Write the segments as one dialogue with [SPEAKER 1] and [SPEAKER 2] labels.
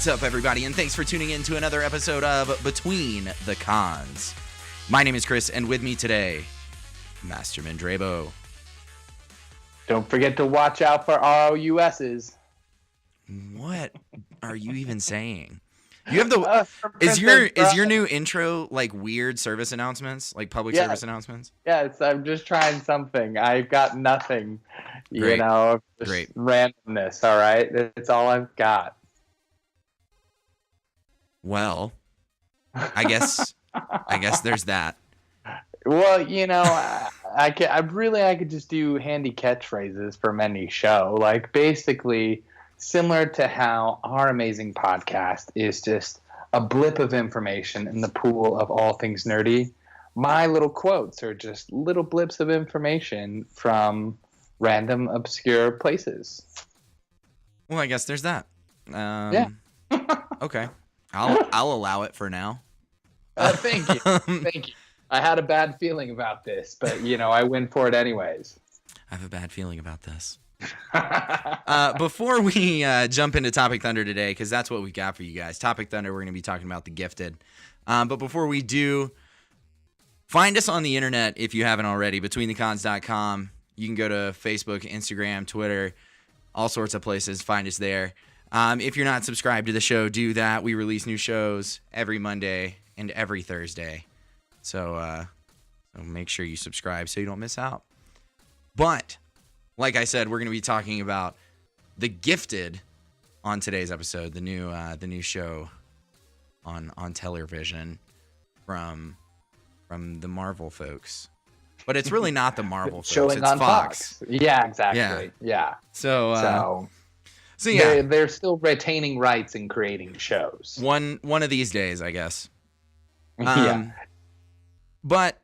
[SPEAKER 1] What's up, everybody, and thanks for tuning in to another episode of Between the Cons. My name is Chris, and with me today, MasterMind-rebo.
[SPEAKER 2] Don't forget to watch out for ROUSs.
[SPEAKER 1] What are you even saying? You have the is your new intro like weird service announcements, like public service announcements?
[SPEAKER 2] Yes, I'm just trying something. I've got nothing,
[SPEAKER 1] Great.
[SPEAKER 2] Just randomness. All right, it's all I've got.
[SPEAKER 1] Well, I guess there's that.
[SPEAKER 2] Well, I could just do handy catchphrases from any show, like basically similar to how our amazing podcast is just a blip of information in the pool of all things nerdy. My little quotes are just little blips of information from random obscure places.
[SPEAKER 1] Well, I guess there's that.
[SPEAKER 2] Yeah.
[SPEAKER 1] Okay. I'll allow it for now.
[SPEAKER 2] Thank you. Thank you. I had a bad feeling about this, but I win for it anyways.
[SPEAKER 1] I have a bad feeling about this. Before we jump into Topic Thunder today, because that's what we got for you guys. Topic Thunder, we're going to be talking about The Gifted. But before we do, find us on the internet if you haven't already, betweenthecons.com. You can go to Facebook, Instagram, Twitter, all sorts of places. Find us there. If you're not subscribed to the show, do that. We release new shows every Monday and every Thursday. So make sure you subscribe so you don't miss out. But like I said, we're going to be talking about The Gifted on today's episode, the new show on television from the Marvel folks. But it's really not the Marvel folks.
[SPEAKER 2] Showing
[SPEAKER 1] it's
[SPEAKER 2] on
[SPEAKER 1] Fox.
[SPEAKER 2] Yeah, exactly. Yeah.
[SPEAKER 1] So yeah,
[SPEAKER 2] they're still retaining rights and creating shows.
[SPEAKER 1] One of these days, I guess.
[SPEAKER 2] Yeah.
[SPEAKER 1] But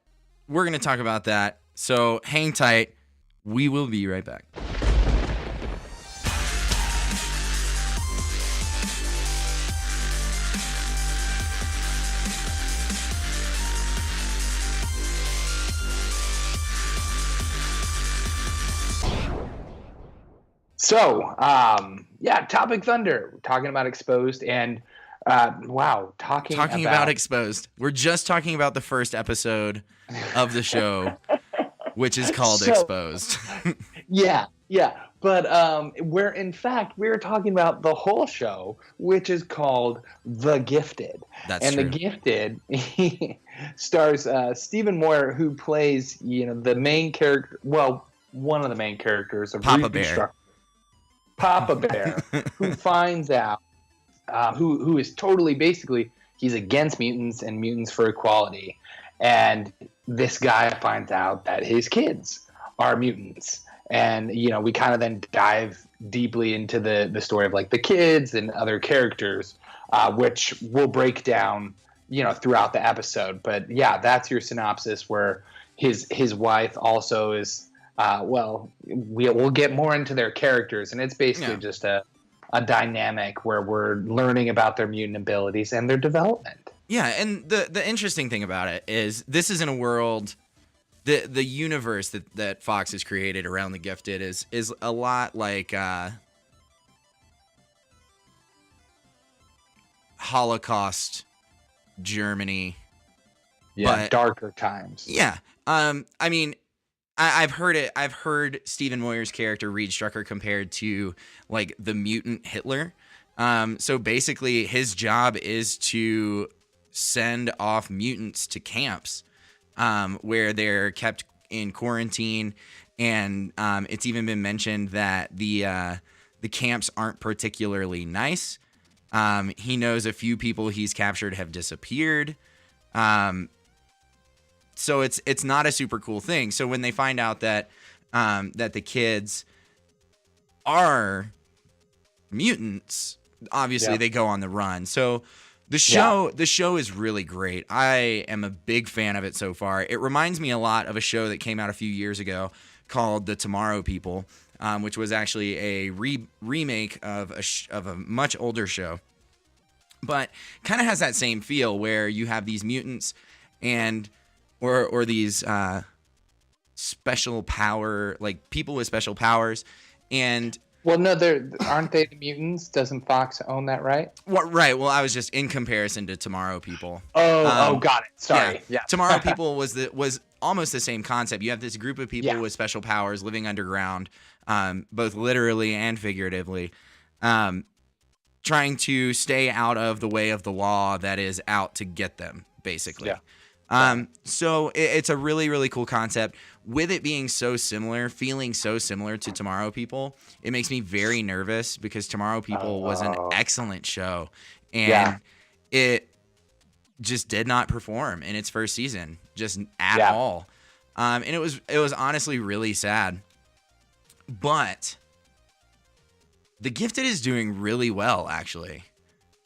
[SPEAKER 1] we're going to talk about that. So hang tight. We will be right back.
[SPEAKER 2] So, Topic Thunder. We're talking about Exposed and talking
[SPEAKER 1] about Exposed. We're just talking about the first episode of the show, which is called Exposed.
[SPEAKER 2] Yeah. But we're talking about the whole show, which is called The Gifted.
[SPEAKER 1] That's
[SPEAKER 2] true.
[SPEAKER 1] The
[SPEAKER 2] Gifted stars Stephen Moyer, who plays the main character. Well, one of the main characters of
[SPEAKER 1] Papa Bear.
[SPEAKER 2] Papa Bear, who finds out, who is totally basically he's against mutants and mutants for equality, and this guy finds out that his kids are mutants, and we kind of then dive deeply into the story of like the kids and other characters, which we'll break down throughout the episode. But yeah, that's your synopsis, where his wife also is. We'll get more into their characters, and it's basically just a dynamic where we're learning about their mutant abilities and their development.
[SPEAKER 1] Yeah, and the interesting thing about it is this is in a world, the universe that Fox has created around The Gifted is a lot like Holocaust Germany.
[SPEAKER 2] Yeah,
[SPEAKER 1] but,
[SPEAKER 2] darker times.
[SPEAKER 1] Yeah. I mean, I've heard it. I've heard Stephen Moyer's character Reed Strucker compared to like the mutant Hitler. So basically, his job is to send off mutants to camps where they're kept in quarantine, and it's even been mentioned that the camps aren't particularly nice. He knows a few people he's captured have disappeared. So it's not a super cool thing. So when they find out that that the kids are mutants, obviously they go on the run. So the show is really great. I am a big fan of it so far. It reminds me a lot of a show that came out a few years ago called The Tomorrow People, which was actually a remake of a much older show, but kind of has that same feel where you have these mutants and or these special power, like people with special powers, and
[SPEAKER 2] Well, no, aren't they the mutants? Doesn't Fox own that, right?
[SPEAKER 1] Right. Well, I was just in comparison to Tomorrow People.
[SPEAKER 2] Got it. Sorry. Yeah.
[SPEAKER 1] Tomorrow People was almost the same concept. You have this group of people
[SPEAKER 2] Yeah.
[SPEAKER 1] with special powers living underground, both literally and figuratively, trying to stay out of the way of the law that is out to get them, basically.
[SPEAKER 2] Yeah.
[SPEAKER 1] So it's a really, really cool concept. With it being so similar, feeling so similar to Tomorrow People, it makes me very nervous because Tomorrow People was an excellent show, and it just did not perform in its first season, just at all. And it was honestly really sad. But The Gifted is doing really well, actually.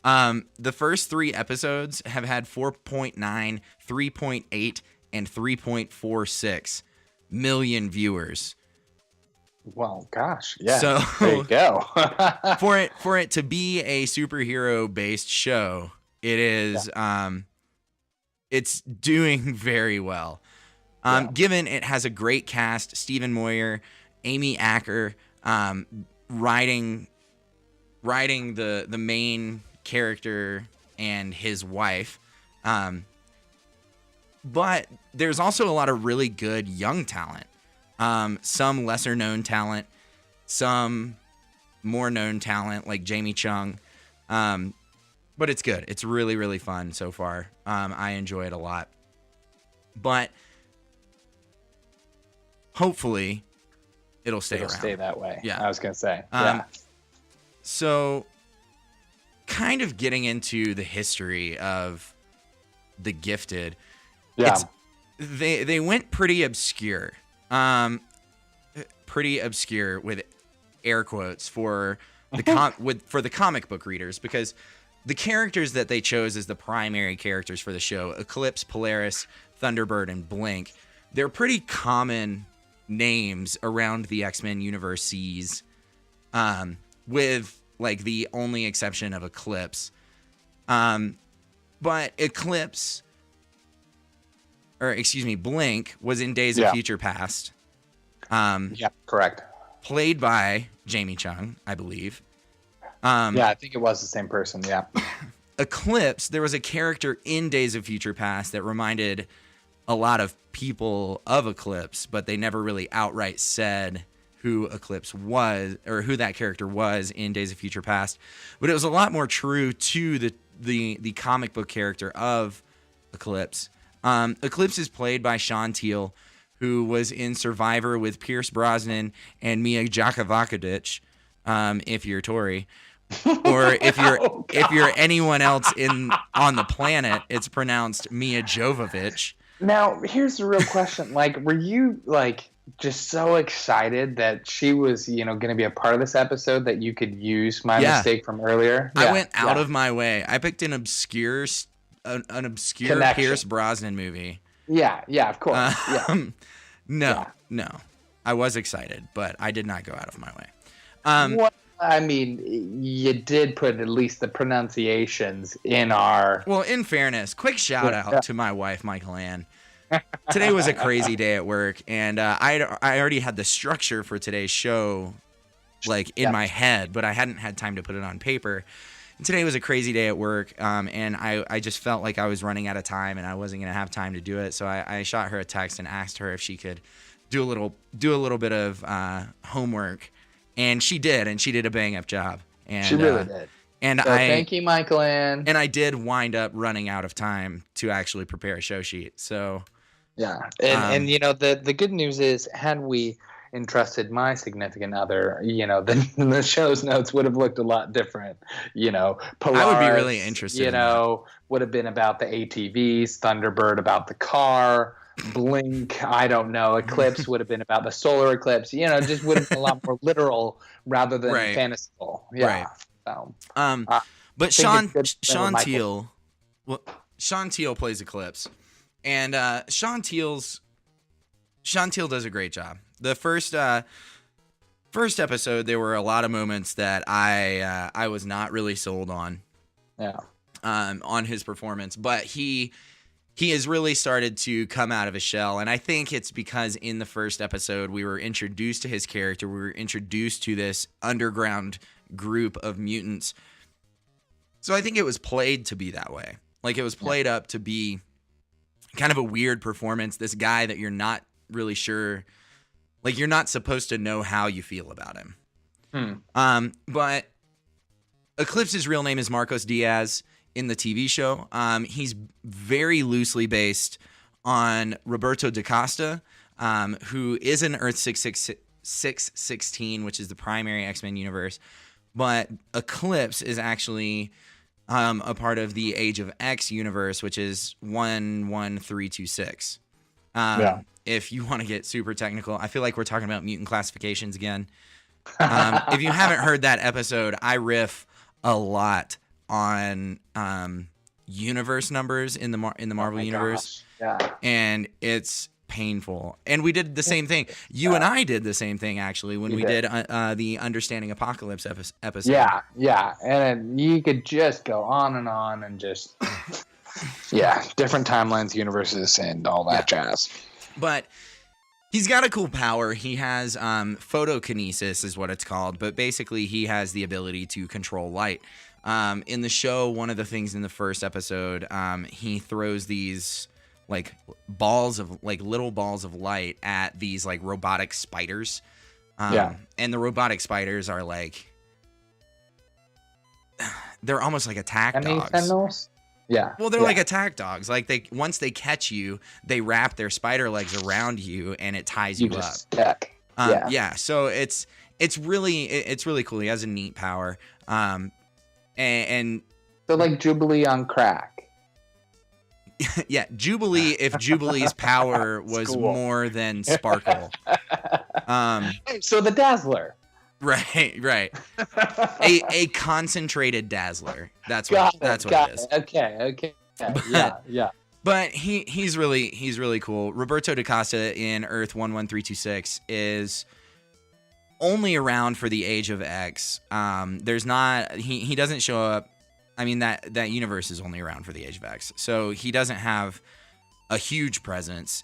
[SPEAKER 1] The first 3 episodes have had 4.9, 3.8, and 3.46 million viewers.
[SPEAKER 2] Well, gosh, yeah.
[SPEAKER 1] So
[SPEAKER 2] there you go.
[SPEAKER 1] for it to be a superhero based show, it is it's doing very well. Given it has a great cast, Stephen Moyer, Amy Acker, writing the main character and his wife. But there's also a lot of really good young talent. Some lesser known talent, some more known talent like Jamie Chung. But it's good. It's really, really fun so far. I enjoy it a lot. But hopefully it'll stay around.
[SPEAKER 2] Stay that way.
[SPEAKER 1] Yeah.
[SPEAKER 2] I was going to say.
[SPEAKER 1] So kind of getting into the history of The Gifted.
[SPEAKER 2] Yeah.
[SPEAKER 1] They went pretty obscure. Pretty obscure with air quotes for the comic book readers, because the characters that they chose as the primary characters for the show, Eclipse, Polaris, Thunderbird, and Blink, they're pretty common names around the X-Men universe seas, with like the only exception of Eclipse. But Blink was in Days of Future Past.
[SPEAKER 2] Correct.
[SPEAKER 1] Played by Jamie Chung, I believe.
[SPEAKER 2] I think it was the same person. Yeah.
[SPEAKER 1] Eclipse, there was a character in Days of Future Past that reminded a lot of people of Eclipse, but they never really outright said who Eclipse was or who that character was in Days of Future Past. But it was a lot more true to the comic book character of Eclipse. Eclipse is played by Sean Teal, who was in Survivor with Pierce Brosnan and Mia Jovovich, if you're Tori. Or if you're anyone else on the planet, it's pronounced Mia Jovovich.
[SPEAKER 2] Now, here's the real question. Like, were you like just so excited that she was, going to be a part of this episode that you could use my mistake from earlier?
[SPEAKER 1] I went out of my way. I picked an obscure
[SPEAKER 2] Connection.
[SPEAKER 1] Pierce Brosnan movie.
[SPEAKER 2] Yeah, of course.
[SPEAKER 1] No. I was excited, but I did not go out of my way.
[SPEAKER 2] What? I mean, you did put at least the pronunciations in our...
[SPEAKER 1] Well, in fairness, quick shout out to my wife, Michael Ann. Today was a crazy day at work, and I already had the structure for today's show like in my head, but I hadn't had time to put it on paper. And today was a crazy day at work, and I just felt like I was running out of time, and I wasn't going to have time to do it. So I shot her a text and asked her if she could do a little bit of homework. And she did a bang-up job. And,
[SPEAKER 2] she really did.
[SPEAKER 1] And
[SPEAKER 2] so thank you, Michael Ann.
[SPEAKER 1] And I did wind up running out of time to actually prepare a show sheet. So
[SPEAKER 2] yeah, and the good news is, had we entrusted my significant other, then the show's notes would have looked a lot different. Polaris,
[SPEAKER 1] I would be really interested.
[SPEAKER 2] Would have been about the ATVs, Thunderbird about the car. Blink, I don't know. Eclipse would have been about the solar eclipse. Just would have been a lot more literal rather than fanciful. Yeah.
[SPEAKER 1] Right.
[SPEAKER 2] So,
[SPEAKER 1] but Sean Teal, Sean Teal plays Eclipse, and Sean Teal does a great job. The first episode, there were a lot of moments that I was not really sold on.
[SPEAKER 2] Yeah.
[SPEAKER 1] On his performance, but he he has really started to come out of his shell. And I think it's because in the first episode, we were introduced to his character. We were introduced to this underground group of mutants. So I think it was played to be that way. Like, it was played up to be kind of a weird performance. This guy that you're not really sure, like, you're not supposed to know how you feel about him. But Eclipse's real name is Marcos Diaz in the TV show. He's very loosely based on Roberto da Costa, who is in Earth 616, which is the primary X-Men universe. But Eclipse is actually a part of the Age of X universe, which is 11326. If you want to get super technical, I feel like we're talking about mutant classifications again. If you haven't heard that episode, I riff a lot on universe numbers in the Marvel universe. And it's painful. And we did the same thing. You and I did the same thing, actually, when we did the Understanding Apocalypse episode.
[SPEAKER 2] Yeah. And you could just go on and just different timelines, universes, and all that jazz.
[SPEAKER 1] But he's got a cool power. He has photokinesis is what it's called, but basically he has the ability to control light. In the show, one of the things in the first episode, he throws these like little balls of light at these like robotic spiders. And the robotic spiders are like, they're almost like attack dogs.
[SPEAKER 2] Sentinels? Yeah.
[SPEAKER 1] Well, they're like attack dogs. Like once they catch you, they wrap their spider legs around you and it ties you up.
[SPEAKER 2] Stuck.
[SPEAKER 1] So it's really cool. He has a neat power. And
[SPEAKER 2] so like Jubilee on crack.
[SPEAKER 1] Yeah, Jubilee. If Jubilee's power was more than Sparkle.
[SPEAKER 2] So the Dazzler.
[SPEAKER 1] Right. A concentrated Dazzler. That's what it is.
[SPEAKER 2] Okay. Yeah.
[SPEAKER 1] But he's really cool. Roberto da Costa in Earth 11326 is only around for the Age of X. He doesn't show up. I mean, that universe is only around for the Age of X. So he doesn't have a huge presence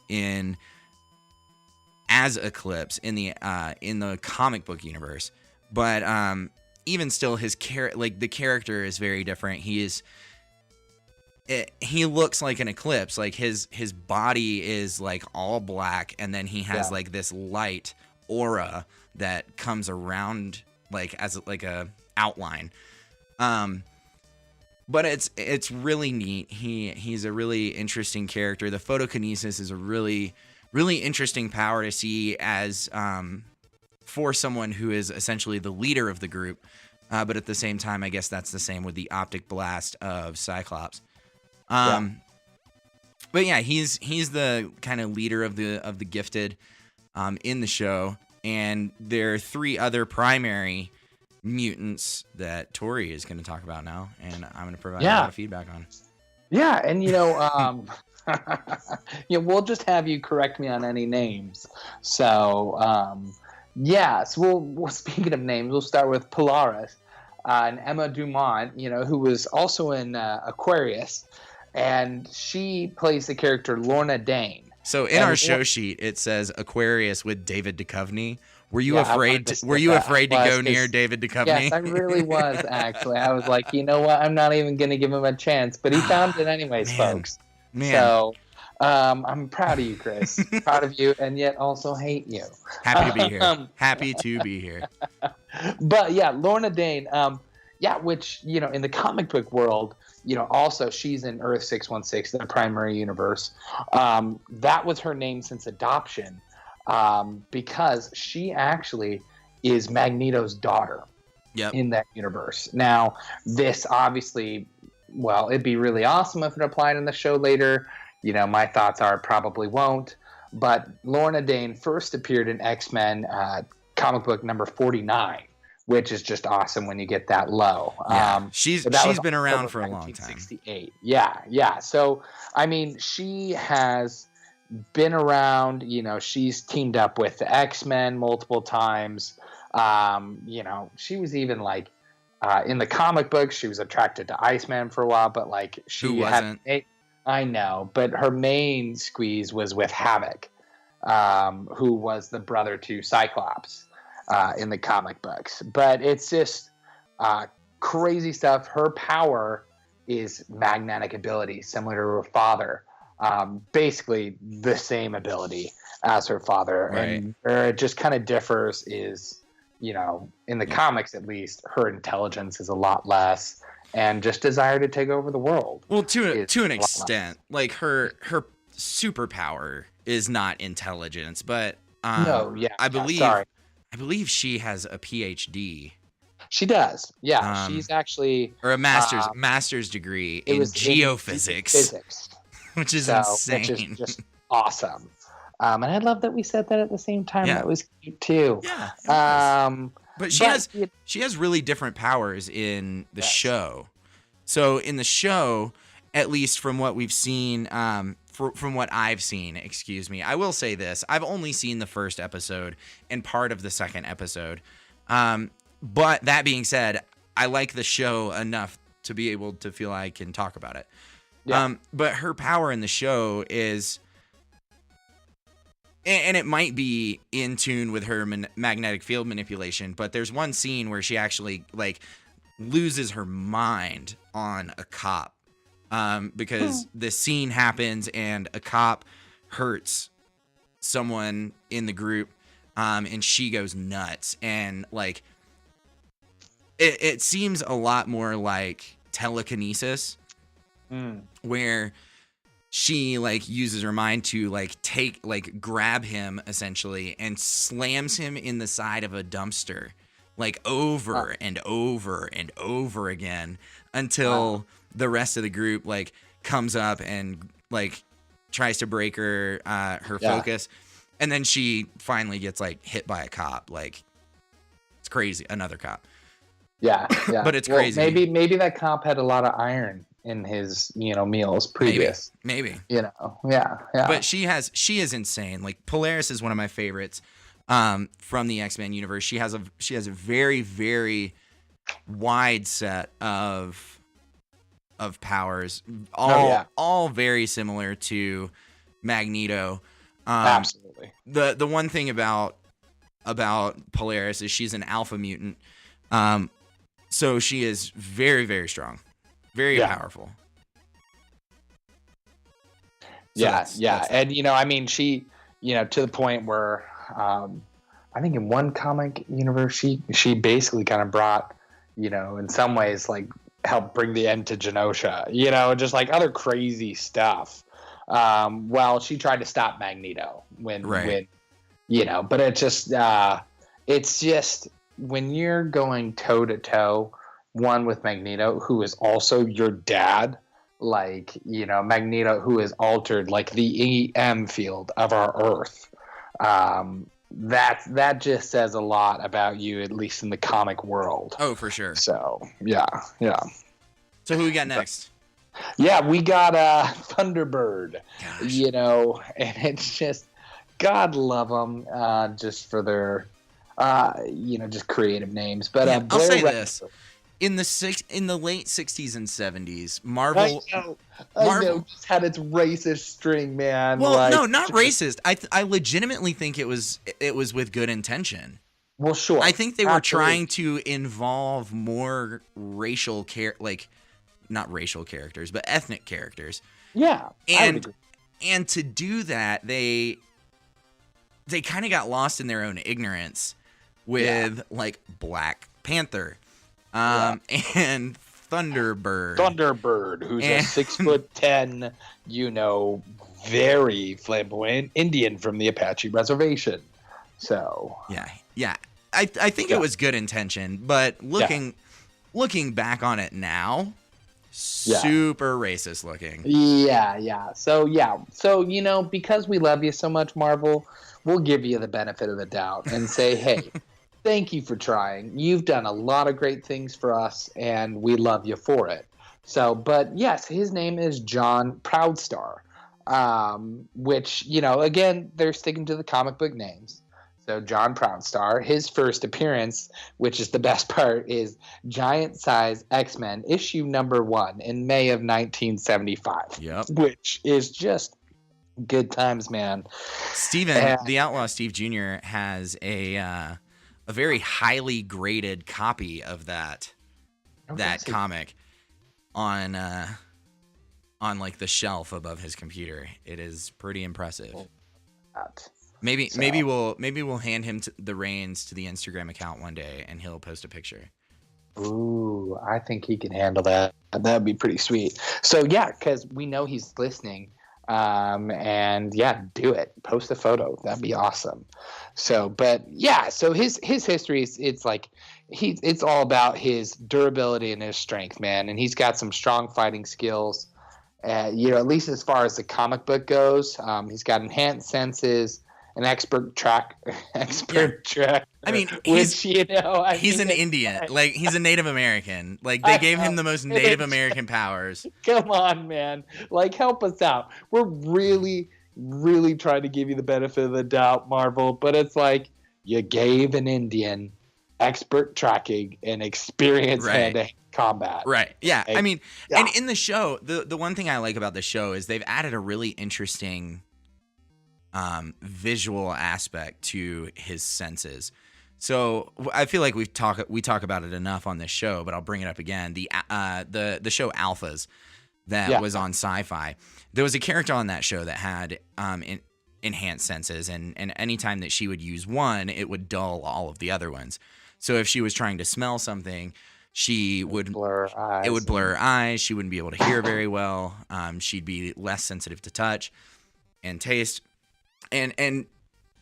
[SPEAKER 1] as Eclipse in the comic book universe. But even still, the character is very different. He looks like an Eclipse. Like his body is like all black, and then he has like this light aura that comes around like as like a outline. But it's really neat. He's a really interesting character. The photokinesis is a really, really interesting power to see as for someone who is essentially the leader of the group. But at the same time, I guess that's the same with the optic blast of Cyclops. But yeah, he's the kind of leader of the gifted in the show, and there are three other primary mutants that Tori is going to talk about now, and I'm going to provide a lot of feedback on.
[SPEAKER 2] Yeah, and we'll just have you correct me on any names. So, so we'll speaking of names, we'll start with Polaris and Emma Dumont, who was also in Aquarius, and she plays the character Lorna Dane.
[SPEAKER 1] So in our show sheet, it says Aquarius with David Duchovny. Were you afraid to go near David Duchovny?
[SPEAKER 2] Yes, I really was, actually. I was like, you know what? I'm not even going to give him a chance. But he found it anyways, folks. So I'm proud of you, Chris. Proud of you, and yet also hate you.
[SPEAKER 1] Happy to be here. Happy to be here.
[SPEAKER 2] But yeah, Lorna Dane, which, in the comic book world, also she's in Earth 616, the primary universe. That was her name since adoption. Because she actually is Magneto's daughter in that universe. Now, this obviously, it'd be really awesome if it applied in the show later. My thoughts are it probably won't. But Lorna Dane first appeared in X-Men comic book number 49, which is just awesome when you get that low.
[SPEAKER 1] Yeah. She's been around for a long time.
[SPEAKER 2] 1968. Yeah. So, I mean, she has been around, she's teamed up with the X-Men multiple times. She was even like in the comic books, she was attracted to Iceman for a while, but like she
[SPEAKER 1] wasn't.
[SPEAKER 2] I know, but her main squeeze was with Havoc, who was the brother to Cyclops in the comic books. But it's just crazy stuff. Her power is magnetic ability, similar to her father. Basically the same ability as her father.
[SPEAKER 1] Right.
[SPEAKER 2] And where it just kind of differs is, in the comics at least, her intelligence is a lot less. And just desire to take over the world.
[SPEAKER 1] Well, to an extent, like her superpower is not intelligence, but I believe she has a PhD.
[SPEAKER 2] She does, yeah. She's actually
[SPEAKER 1] or a master's degree in geophysics, which is insane.
[SPEAKER 2] Which is just awesome. And I love that we said that at the same time. Yeah. That was cute too.
[SPEAKER 1] Yeah. But she has really different powers in the show. So in the show, at least from what we've seen, from what I've seen, excuse me, I will say this: I've only seen the first episode and part of the second episode. But that being said, I like the show enough to be able to feel I can talk about it. Yeah. But her power in the show is. And it might be in tune with her magnetic field manipulation, but there's one scene where she actually loses her mind on a cop because the scene happens and a cop hurts someone in the group and she goes nuts. And it seems a lot more like telekinesis where she uses her mind to grab him essentially and slams him in the side of a dumpster over and over and over again until the rest of the group comes up and tries to break her focus, and then she finally gets hit by a cop. It's crazy, another cop.
[SPEAKER 2] Yeah.
[SPEAKER 1] But it's crazy.
[SPEAKER 2] Maybe that cop had a lot of iron in his meals previous.
[SPEAKER 1] Maybe.
[SPEAKER 2] Yeah.
[SPEAKER 1] But she is insane. Polaris is one of my favorites from the X-Men universe. She has a very, very wide set of powers, all very similar to Magneto.
[SPEAKER 2] Absolutely.
[SPEAKER 1] The one thing about Polaris is she's an alpha mutant. So she is very, very strong. Very powerful. So that's and she, to the point where I think in one comic universe she basically kind of brought, in some ways helped bring the end to Genosha, just other crazy stuff. Well, she tried to stop Magneto when but it's just when you're going toe to toe. One with Magneto, who is also your dad, Magneto, who is altered the EM field of our Earth. That just says a lot about you, at least in the comic world. Oh, for sure.
[SPEAKER 2] So yeah.
[SPEAKER 1] So who we got next?
[SPEAKER 2] Yeah, we got Thunderbird. Gosh. And it's just God love them, just for their just creative names. But
[SPEAKER 1] I'll say this. In the late 60s and 70s, Marvel
[SPEAKER 2] just had its racist string, man.
[SPEAKER 1] Well, no, not racist. I legitimately think it was with good intention.
[SPEAKER 2] Well, sure.
[SPEAKER 1] I think they were trying to involve more racial not racial characters, but ethnic characters.
[SPEAKER 2] Yeah.
[SPEAKER 1] And to do that, they kind of got lost in their own ignorance with Black Panther. And Thunderbird, who's a 6'10", very flamboyant Indian from the Apache reservation. So yeah. I think it was good intention, but looking back on it now, super racist looking.
[SPEAKER 2] Yeah. So because we love you so much, Marvel, we'll give you the benefit of the doubt and say, hey. Thank you for trying. You've done a lot of great things for us, and we love you for it. So, but yes, his name is John Proudstar, which, again, they're sticking to the comic book names. So John Proudstar, his first appearance, which is the best part, is Giant Size X-Men issue #1 in May of 1975.
[SPEAKER 1] Yep.
[SPEAKER 2] Which is just good times, man.
[SPEAKER 1] Steven, the Outlaw Steve Jr. has a very highly graded copy of that comic on like the shelf above his computer. It is pretty impressive. Maybe we'll hand him the reins to the Instagram account one day, and he'll post a picture.
[SPEAKER 2] Ooh, I think he can handle that. That'd be pretty sweet. So yeah, because we know he's listening. And yeah, do it. Post a photo. That'd be awesome. So, but yeah, so his history is, it's like it's all about his durability and his strength, man. And he's got some strong fighting skills. At least as far as the comic book goes, he's got enhanced senses, an expert track.
[SPEAKER 1] I mean, he's an Indian. Like, he's a Native American. Like, they gave him the most Native American powers.
[SPEAKER 2] Come on, man. Like, help us out. We're really, really trying to give you the benefit of the doubt, Marvel. But it's like, you gave an Indian expert tracking and experience hand-to-hand combat.
[SPEAKER 1] Right. Yeah. I mean, and in the show, the one thing I like about the show is they've added a really interesting visual aspect to his senses. So I feel like we talk about it enough on this show, but I'll bring it up again. The show Alphas that was on Sci-Fi. There was a character on that show that had enhanced senses, and anytime that she would use one, it would dull all of the other ones. So if she was trying to smell something, she would blur her eyes. It would blur her eyes. She wouldn't be able to hear very well. She'd be less sensitive to touch and taste. And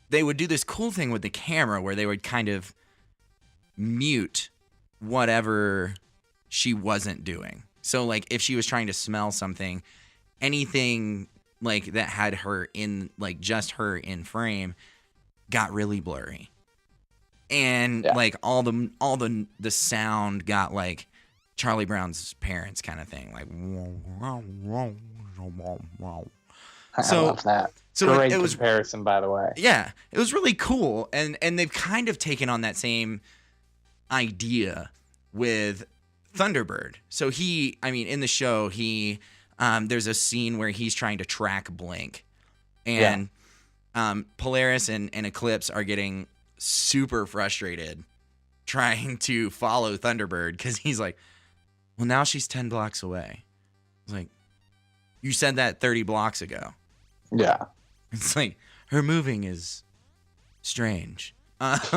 [SPEAKER 1] they would do this cool thing with the camera where they would kind of mute whatever she wasn't doing. So, like, if she was trying to smell something, anything like that had her in, like, just her in frame got really blurry. And like all the sound got like Charlie Brown's parents kind of thing, like.
[SPEAKER 2] I love that.
[SPEAKER 1] So
[SPEAKER 2] great
[SPEAKER 1] it was
[SPEAKER 2] comparison, by the way.
[SPEAKER 1] Yeah, it was really cool, and they've kind of taken on that same idea with Thunderbird. So in the show, there's a scene where he's trying to track Blink, and Polaris and Eclipse are getting super frustrated trying to follow Thunderbird because he's like, well, now she's 10 blocks away. It's like, you said that 30 blocks ago.
[SPEAKER 2] Yeah.
[SPEAKER 1] It's like, her moving is strange. But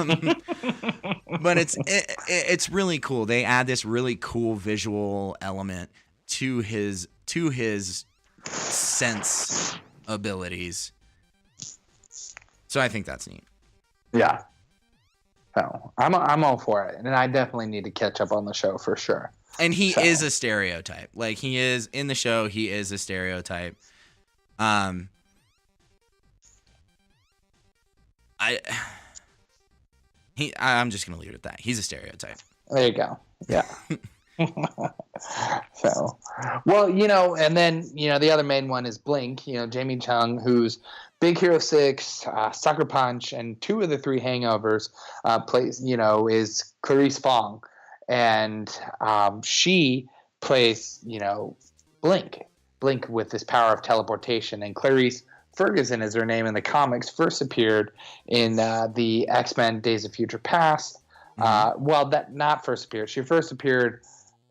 [SPEAKER 1] it's really cool. They add this really cool visual element to his sense abilities. So I think that's neat.
[SPEAKER 2] Yeah. So I'm all for it, and I definitely need to catch up on the show for sure.
[SPEAKER 1] And he is a stereotype. Like, he is in the show. He is a stereotype. I'm just gonna leave it at that. He's a stereotype.
[SPEAKER 2] There you go. Yeah. So, well, and then the other main one is Blink. Jamie Chung, who's Big Hero 6, Sucker Punch, and 2 of the 3 Hangovers. Plays, is Clarice Fong, and she plays, Blink with this power of teleportation. And Clarice Ferguson is her name in the comics. First appeared in the X-Men Days of Future Past. Not first appeared. She first appeared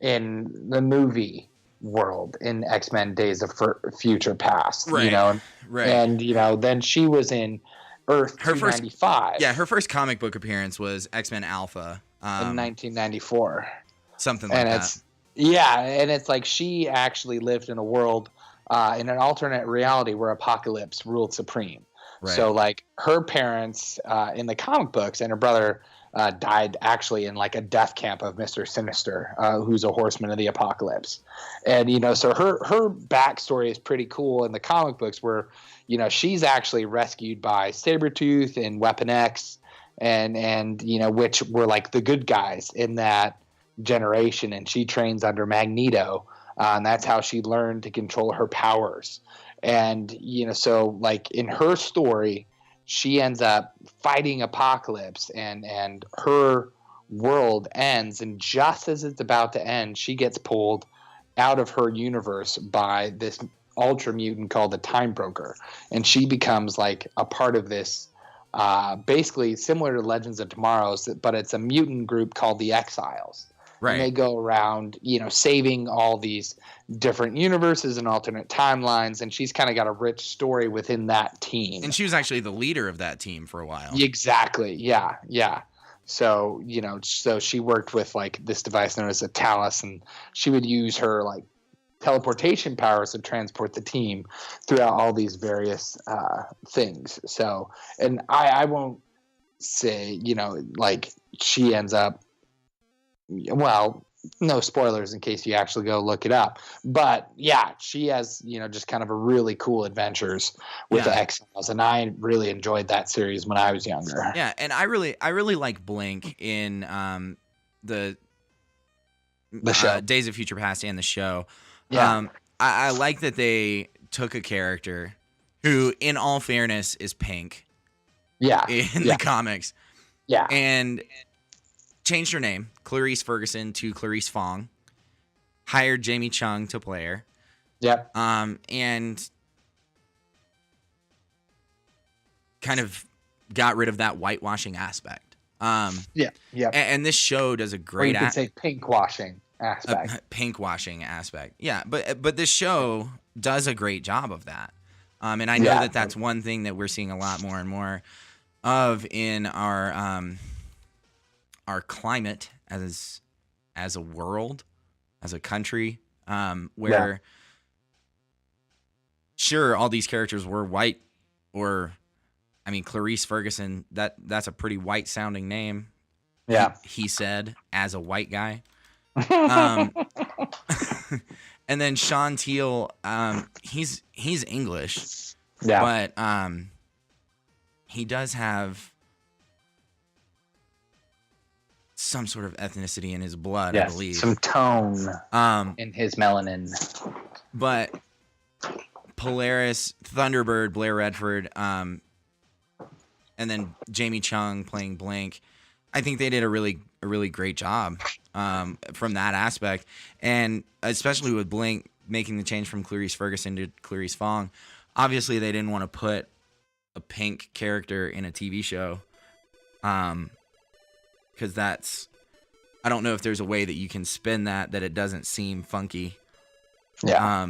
[SPEAKER 2] in the movie world in X-Men Days of Future Past.
[SPEAKER 1] Right. Right.
[SPEAKER 2] And then she was in Earth 295.
[SPEAKER 1] Her first comic book appearance was X-Men Alpha
[SPEAKER 2] in 1994.
[SPEAKER 1] Something like that.
[SPEAKER 2] And it's like she actually lived in a world in an alternate reality where Apocalypse ruled supreme. Right. So like her parents in the comic books and her brother died actually in like a death camp of Mr. Sinister, who's a horseman of the apocalypse. And, so her backstory is pretty cool in the comic books where, she's actually rescued by Sabretooth and Weapon X and which were like the good guys in that generation. And she trains under Magneto. And that's how she learned to control her powers. And, so like in her story, she ends up fighting Apocalypse, and her world ends. And just as it's about to end, she gets pulled out of her universe by this ultra mutant called the Time Broker, and she becomes like a part of this, basically similar to Legends of Tomorrow's, but it's a mutant group called the Exiles.
[SPEAKER 1] Right.
[SPEAKER 2] And they go around, saving all these different universes and alternate timelines. And she's kind of got a rich story within that team.
[SPEAKER 1] And she was actually the leader of that team for a while.
[SPEAKER 2] Exactly. Yeah. Yeah. So, so she worked with like this device known as a Talus, and she would use her like teleportation powers to transport the team throughout all these various things. So, and I won't say, like she ends up, well, no spoilers in case you actually go look it up, but yeah, she has, just kind of a really cool adventures with the Exiles, and I really enjoyed that series when I was younger.
[SPEAKER 1] Yeah, and I really like Blink in the
[SPEAKER 2] show,
[SPEAKER 1] Days of Future Past, and the show.
[SPEAKER 2] Yeah.
[SPEAKER 1] I like that they took a character who, in all fairness, is pink.
[SPEAKER 2] Yeah.
[SPEAKER 1] In the comics.
[SPEAKER 2] Yeah.
[SPEAKER 1] And changed her name, Clarice Ferguson, to Clarice Fong. Hired Jamie Chung to play her.
[SPEAKER 2] Yep.
[SPEAKER 1] And kind of got rid of that whitewashing aspect.
[SPEAKER 2] Yeah.
[SPEAKER 1] And this show does a great.
[SPEAKER 2] Or you could say pinkwashing aspect.
[SPEAKER 1] Pinkwashing aspect. Yeah, but this show does a great job of that. And I know that that's one thing that we're seeing a lot more and more of in our climate as a world, as a country, where sure, all these characters were white, or I mean, Clarice Ferguson, that's a pretty white sounding name.
[SPEAKER 2] Yeah.
[SPEAKER 1] He said, as a white guy. And then Sean Teal, he's English.
[SPEAKER 2] Yeah.
[SPEAKER 1] But he does have some sort of ethnicity in his blood, I believe.
[SPEAKER 2] Some tone in his melanin.
[SPEAKER 1] But Polaris, Thunderbird, Blair Redford, and then Jamie Chung playing Blink, I think they did a really great job from that aspect. And especially with Blink making the change from Clarice Ferguson to Clarice Fong, obviously they didn't want to put a pink character in a TV show. Because I don't know if there's a way that you can spin that it doesn't seem funky.
[SPEAKER 2] Yeah.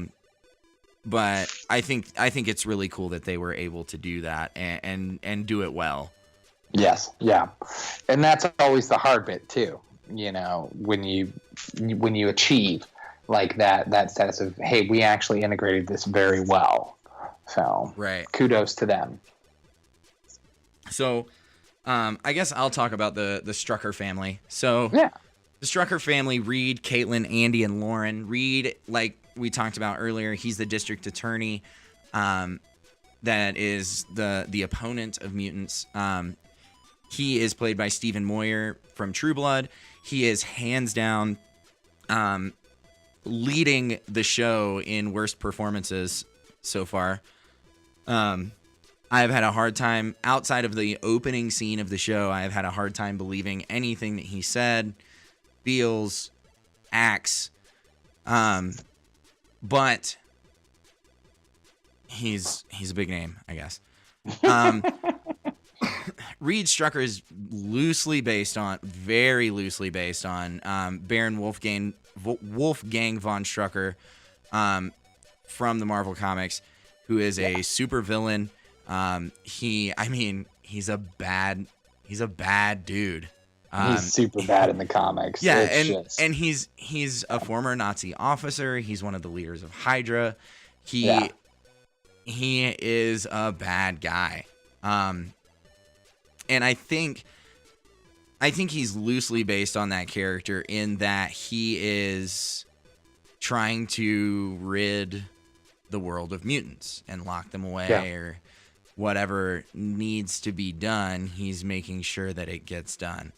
[SPEAKER 1] But I think it's really cool that they were able to do that and do it well.
[SPEAKER 2] Yes. Yeah. And that's always the hard bit too. When you achieve like that sense of, hey, we actually integrated this very well. So
[SPEAKER 1] right.
[SPEAKER 2] Kudos to them.
[SPEAKER 1] So I guess I'll talk about the Strucker family. So
[SPEAKER 2] yeah.
[SPEAKER 1] The Strucker family, Reed, Caitlin, Andy, and Lauren. Reed, like we talked about earlier, he's the district attorney that is the opponent of mutants. He is played by Stephen Moyer from True Blood. He is hands down leading the show in worst performances so far. I have had a hard time, outside of the opening scene of the show, I have had a hard time believing anything that he said, feels, acts. But he's a big name, I guess. Reed Strucker is very loosely based on Baron Wolfgang von Strucker from the Marvel Comics, who is a super villain. He's a bad dude.
[SPEAKER 2] He's super bad in the comics.
[SPEAKER 1] Yeah, and he's a former Nazi officer. He's one of the leaders of Hydra. He is a bad guy. And I think he's loosely based on that character in that he is trying to rid the world of mutants and lock them away or whatever needs to be done. He's making sure that it gets done.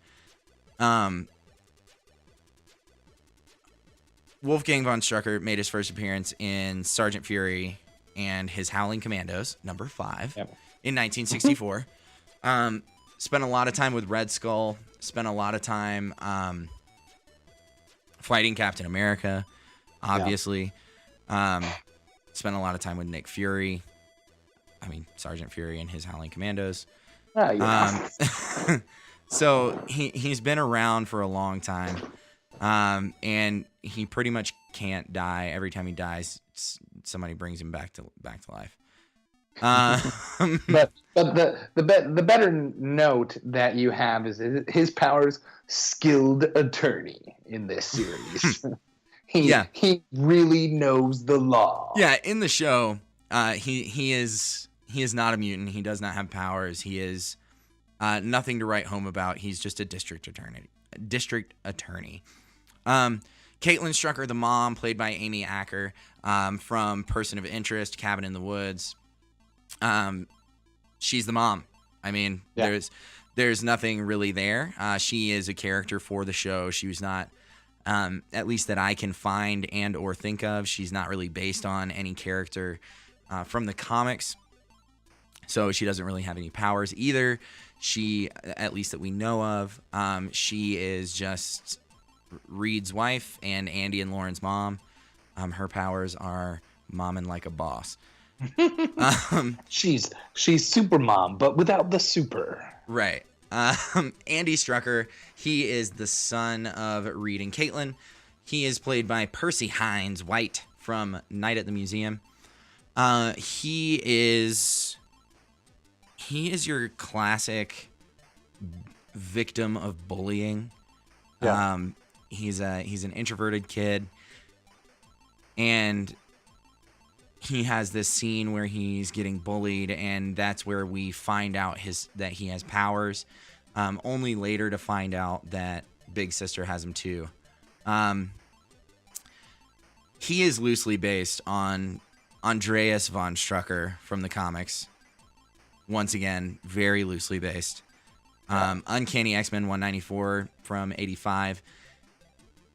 [SPEAKER 1] Wolfgang von Strucker made his first appearance in Sergeant Fury and his Howling Commandos, number 5. Yep. in 1964. Spent a lot of time with Red Skull. Spent a lot of time fighting Captain America, obviously. Spent a lot of time with Nick Fury. I mean, Sergeant Fury and his Howling Commandos. So he's been around for a long time, and he pretty much can't die. Every time he dies, somebody brings him back to life.
[SPEAKER 2] But the better note that you have is his powers: skilled attorney in this series. He really knows the law.
[SPEAKER 1] Yeah, in the show, he is not a mutant. He does not have powers. He is nothing to write home about. He's just a district attorney. Caitlin Strucker, the mom, played by Amy Acker, from Person of Interest, Cabin in the Woods. She's the mom. I mean, there's nothing really there. She is a character for the show. She was not, at least that I can find and or think of, she's not really based on any character from the comics. So she doesn't really have any powers either. She, at least that we know of, she is just Reed's wife and Andy and Lauren's mom. Her powers are momming like a boss.
[SPEAKER 2] She's super mom, but without the super.
[SPEAKER 1] Right. Andy Strucker, he is the son of Reed and Caitlin. He is played by Percy Hines White from Night at the Museum. He is your classic victim of bullying.
[SPEAKER 2] Yeah.
[SPEAKER 1] He's an introverted kid, and he has this scene where he's getting bullied, and that's where we find out that he has powers. Only later to find out that Big Sister has him too. He is loosely based on Andreas von Strucker from the comics. Once again, very loosely based. Uncanny X-Men 194 from 85.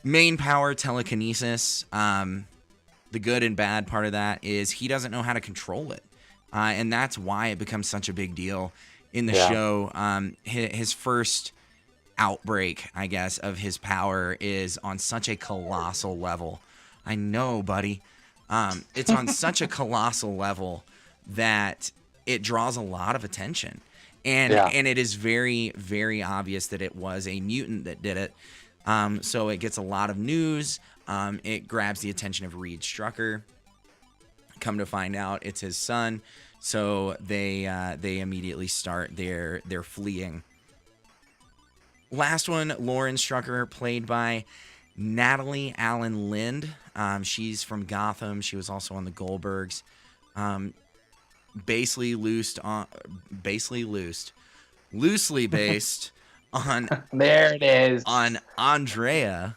[SPEAKER 1] Main power, telekinesis. The good and bad part of that is he doesn't know how to control it. And that's why it becomes such a big deal in the show. His first outbreak, I guess, of his power is on such a colossal level. I know, buddy. It's on such a colossal level that it draws a lot of attention. And it is very, very obvious that it was a mutant that did it. So it gets a lot of news. It grabs the attention of Reed Strucker. Come to find out, it's his son. So they immediately start their fleeing. Last one, Lauren Strucker, played by Natalie Allen Lind. She's from Gotham. She was also on the Goldbergs. Loosely based on
[SPEAKER 2] there it is,
[SPEAKER 1] on Andrea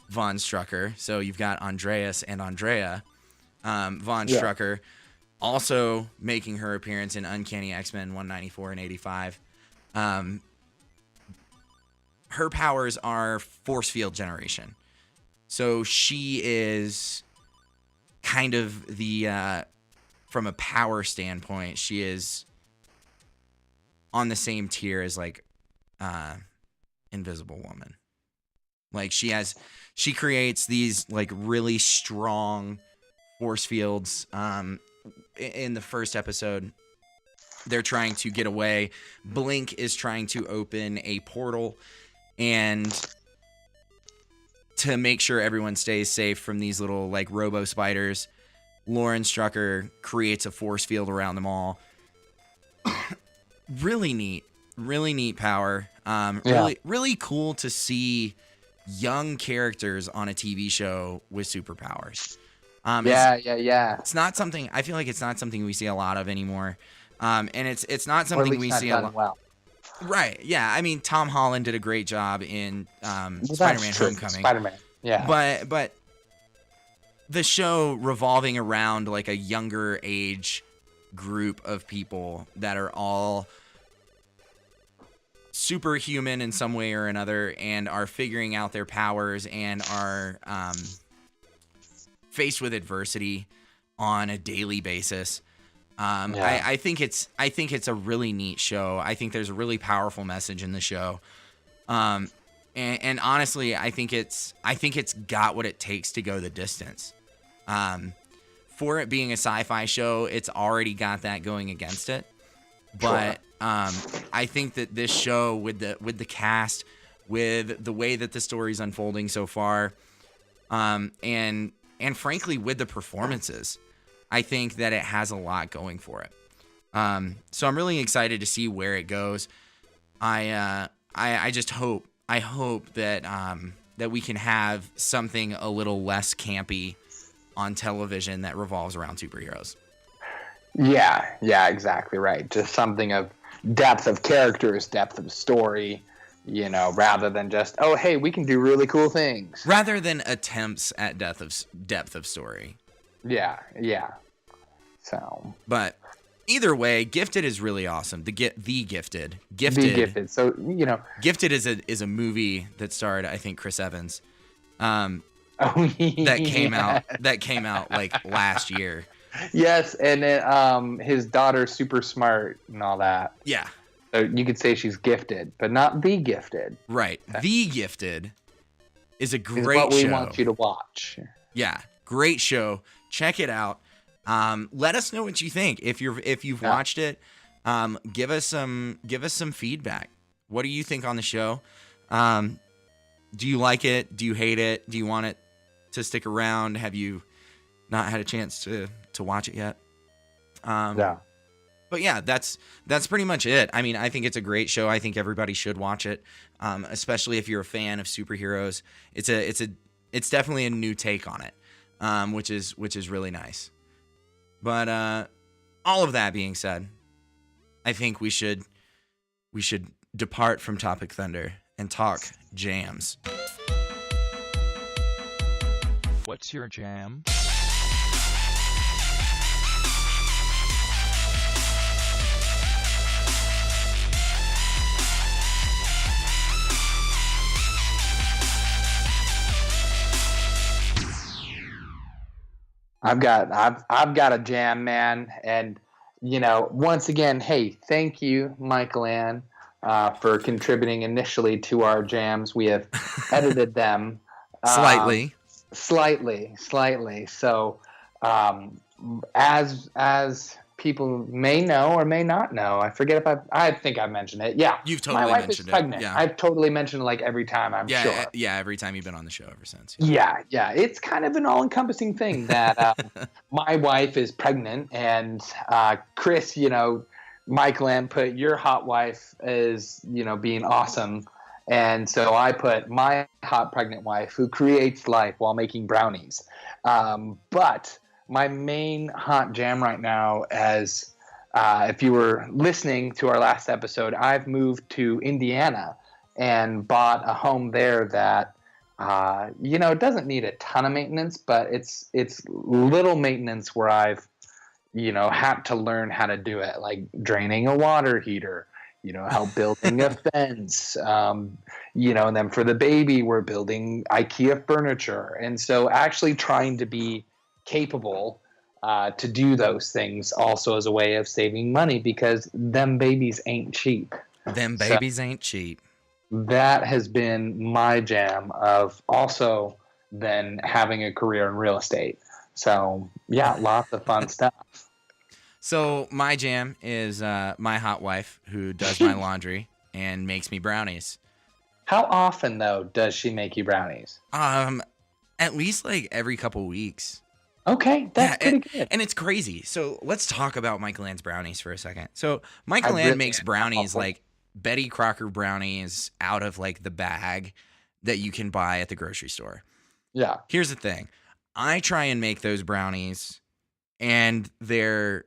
[SPEAKER 1] von Strucker. So you've got Andreas and Andrea von Strucker, also making her appearance in Uncanny X-Men 194 and 85. Her powers are force field generation. So she is kind of the from a power standpoint, she is on the same tier as like Invisible Woman. Like she creates these like really strong force fields. In the first episode, they're trying to get away. Blink is trying to open a portal and to make sure everyone stays safe from these little like robo spiders. Lauren Strucker creates a force field around them all. Really neat power. Really cool to see young characters on a TV show with superpowers. It's not something, I feel like it's not something we see a lot of anymore. And it's not something we see a lot.
[SPEAKER 2] Well.
[SPEAKER 1] Right. Yeah. I mean, Tom Holland did a great job in Spider-Man Homecoming.
[SPEAKER 2] Spider-Man. Yeah.
[SPEAKER 1] But the show revolving around like a younger age group of people that are all superhuman in some way or another and are figuring out their powers and are faced with adversity on a daily basis. I think it's a really neat show. I think there's a really powerful message in the show. And honestly, I think it's got what it takes to go the distance. For it being a sci-fi show, it's already got that going against it. But I think that this show, with the cast, with the way that the story's unfolding so far, and frankly with the performances, I think that it has a lot going for it. So I'm really excited to see where it goes. I just hope that we can have something a little less campy on television that revolves around superheroes.
[SPEAKER 2] Yeah, exactly right. Just something of depth of characters, depth of story, rather than just, oh, hey, we can do really cool things.
[SPEAKER 1] Rather than attempts at depth of story.
[SPEAKER 2] Yeah. So.
[SPEAKER 1] But either way, Gifted is really awesome. The Gifted.
[SPEAKER 2] So,
[SPEAKER 1] Gifted is a movie that starred, I think, Chris Evans. That came out like last year.
[SPEAKER 2] Yes, and then his daughter's super smart and all that.
[SPEAKER 1] Yeah.
[SPEAKER 2] So you could say she's gifted, but not the gifted.
[SPEAKER 1] Right.
[SPEAKER 2] Okay.
[SPEAKER 1] The Gifted is a great show.
[SPEAKER 2] What we want you to watch.
[SPEAKER 1] Yeah, great show. Check it out. Let us know what you think. If you've watched it, give us some feedback. What do you think on the show? Do you like it? Do you hate it? Do you want it to stick around? Have you not had a chance to watch it yet? But yeah, that's pretty much it. I mean, I think it's a great show. I think everybody should watch it, especially if you're a fan of superheroes. It's definitely a new take on it, which is really nice. But all of that being said, I think we should depart from Topic Thunder and talk jams.
[SPEAKER 3] What's your jam?
[SPEAKER 2] I've got a jam, man, and once again, hey, thank you, Michael Ann, for contributing initially to our jams. We have edited them
[SPEAKER 1] Slightly.
[SPEAKER 2] So, as people may know or may not know, I forget if I think I mentioned it. Yeah,
[SPEAKER 1] you've totally
[SPEAKER 2] my wife
[SPEAKER 1] mentioned
[SPEAKER 2] is pregnant.
[SPEAKER 1] it. Yeah,
[SPEAKER 2] I've totally mentioned it like every time. I'm sure.
[SPEAKER 1] Yeah, every time you've been on the show ever since.
[SPEAKER 2] Yeah. It's kind of an all-encompassing thing that my wife is pregnant, and Chris, Michael Ann put your hot wife as being awesome. And so I put my hot pregnant wife who creates life while making brownies. But my main hot jam right now, as if you were listening to our last episode, I've moved to Indiana and bought a home there that, it doesn't need a ton of maintenance, but it's little maintenance where I've, had to learn how to do it, like draining a water heater, help building a fence, and then for the baby, we're building IKEA furniture. And so actually trying to be capable to do those things also as a way of saving money, because them babies ain't cheap.
[SPEAKER 1] Ain't cheap.
[SPEAKER 2] That has been my jam of also then having a career in real estate. So yeah, lots of fun stuff.
[SPEAKER 1] So my jam is my hot wife who does my laundry and makes me brownies.
[SPEAKER 2] How often though does she make you brownies?
[SPEAKER 1] At least like every couple weeks.
[SPEAKER 2] Okay, that's pretty good.
[SPEAKER 1] And it's crazy. So let's talk about Michael Ann's brownies for a second. So Michael Ann makes brownies like Betty Crocker brownies out of like the bag that you can buy at the grocery store.
[SPEAKER 2] Yeah.
[SPEAKER 1] Here's the thing. I try and make those brownies and they're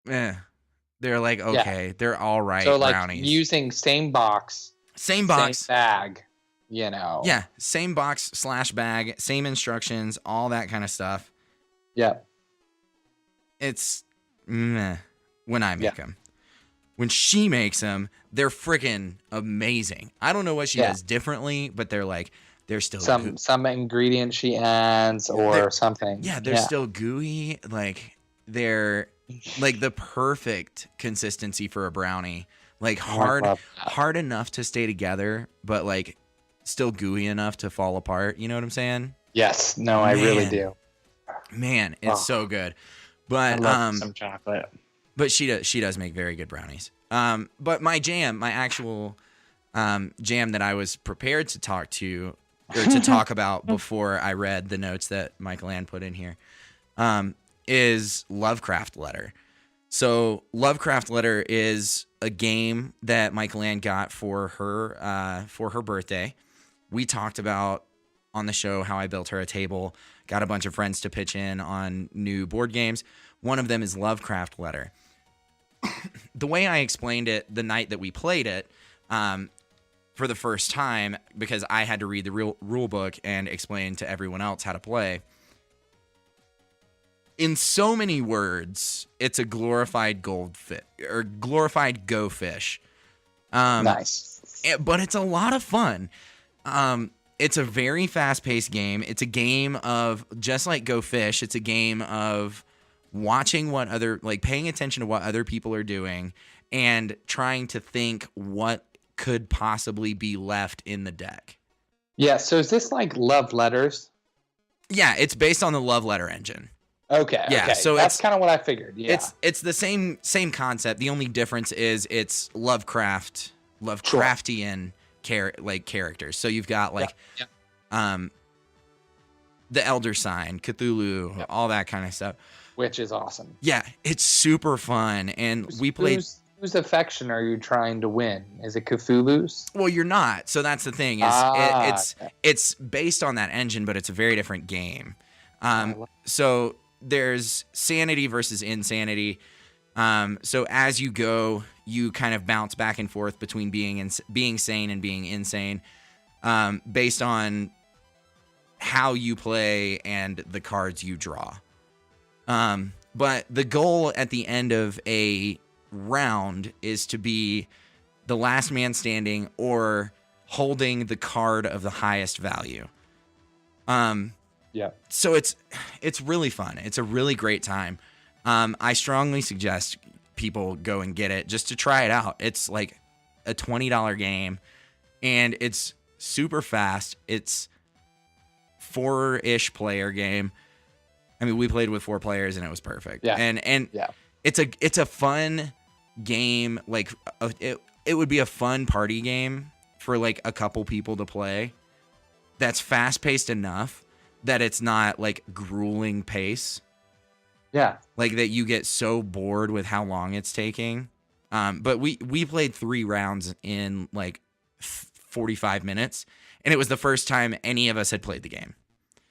[SPEAKER 1] like, okay, they're all right.
[SPEAKER 2] So like
[SPEAKER 1] brownies.
[SPEAKER 2] Using same box,
[SPEAKER 1] same
[SPEAKER 2] bag,
[SPEAKER 1] Yeah, same box / bag, same instructions, all that kind of stuff.
[SPEAKER 2] Yeah.
[SPEAKER 1] It's meh when I make them. When she makes them, they're freaking amazing. I don't know what she does differently, but they're still
[SPEAKER 2] some ingredient she adds or something.
[SPEAKER 1] Yeah, they're still gooey. Like they're like the perfect consistency for a brownie. Like
[SPEAKER 2] Oh, I love that.
[SPEAKER 1] hard enough to stay together, but like still gooey enough to fall apart. You know what I'm saying?
[SPEAKER 2] Yes. No, I really
[SPEAKER 1] Man.
[SPEAKER 2] do.
[SPEAKER 1] Man, it's
[SPEAKER 2] Oh.
[SPEAKER 1] so good.
[SPEAKER 2] I
[SPEAKER 1] But
[SPEAKER 2] love some chocolate.
[SPEAKER 1] but she does make very good brownies. But my actual jam that I was prepared to talk about before I read the notes that Michael Ann put in here, is Lovecraft Letter. So Lovecraft Letter is a game that Michael Ann got for her birthday. We talked about on the show how I built her a table, got a bunch of friends to pitch in on new board games. One of them is Lovecraft Letter. The way I explained it the night that we played it, for the first time, because I had to read the rule book and explain to everyone else how to play. In so many words, it's a glorified goldfish or glorified go fish.
[SPEAKER 2] Nice.
[SPEAKER 1] But it's a lot of fun. It's a very fast-paced game. It's a game of, just like Go Fish, it's a game of watching paying attention to what other people are doing and trying to think what could possibly be left in the deck.
[SPEAKER 2] Yeah. So is this like Love Letters?
[SPEAKER 1] Yeah, it's based on the Love Letter engine.
[SPEAKER 2] Okay.
[SPEAKER 1] Yeah,
[SPEAKER 2] Okay.
[SPEAKER 1] so
[SPEAKER 2] that's
[SPEAKER 1] it's-
[SPEAKER 2] kind of what I figured. Yeah.
[SPEAKER 1] It's the same concept. The only difference is it's Lovecraftian characters. So you've got the Elder Sign, Cthulhu, all that kind of stuff.
[SPEAKER 2] Which is awesome.
[SPEAKER 1] Yeah, it's super fun, and we played.
[SPEAKER 2] Whose affection are you trying to win? Is it Cthulhu's?
[SPEAKER 1] Well, you're not. So that's the thing. It's based on that engine, but it's a very different game. So there's sanity versus insanity. So as you go, you kind of bounce back and forth between being sane and being insane, based on how you play and the cards you draw. But the goal at the end of a round is to be the last man standing or holding the card of the highest value.
[SPEAKER 2] Yeah.
[SPEAKER 1] So it's really fun. It's a really great time. I strongly suggest people go and get it just to try it out. It's like a $20 game, and it's super fast. It's 4-ish player game. I mean, we played with 4 players, and it was perfect.
[SPEAKER 2] Yeah.
[SPEAKER 1] And
[SPEAKER 2] Yeah.
[SPEAKER 1] it's a fun game. Like it would be a fun party game for like a couple people to play. That's fast paced enough that it's not like grueling pace.
[SPEAKER 2] Yeah.
[SPEAKER 1] Like that you get so bored with how long it's taking. But we played 3 rounds in like 45 minutes, and it was the first time any of us had played the game.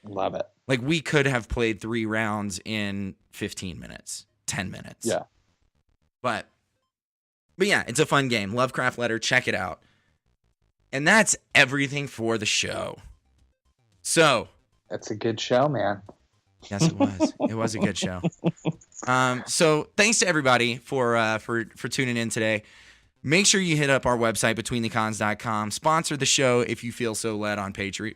[SPEAKER 2] Love it.
[SPEAKER 1] Like we could have played 3 rounds in 15 minutes, 10 minutes.
[SPEAKER 2] Yeah.
[SPEAKER 1] But yeah, it's a fun game. Lovecraft Letter, check it out. And that's everything for the show. So,
[SPEAKER 2] That's a good show, man.
[SPEAKER 1] yes, it was. It was a good show. So thanks to everybody for tuning in today. Make sure you hit up our website, betweenthecons.com. Sponsor the show if you feel so led on Patreon.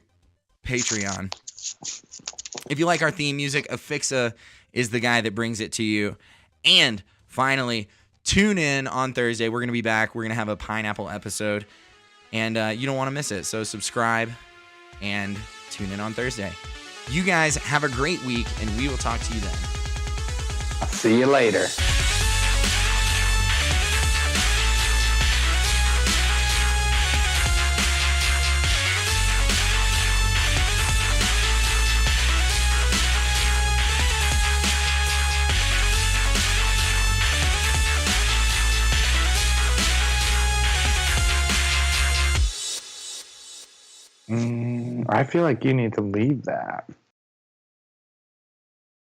[SPEAKER 1] If you like our theme music, Afixa is the guy that brings it to you. And finally, tune in on Thursday. We're going to be back. We're going to have a pineapple episode, and you don't want to miss it. So subscribe and tune in on Thursday. You guys have a great week, and we will talk to you then.
[SPEAKER 2] I'll see you later. I feel like you need to leave that.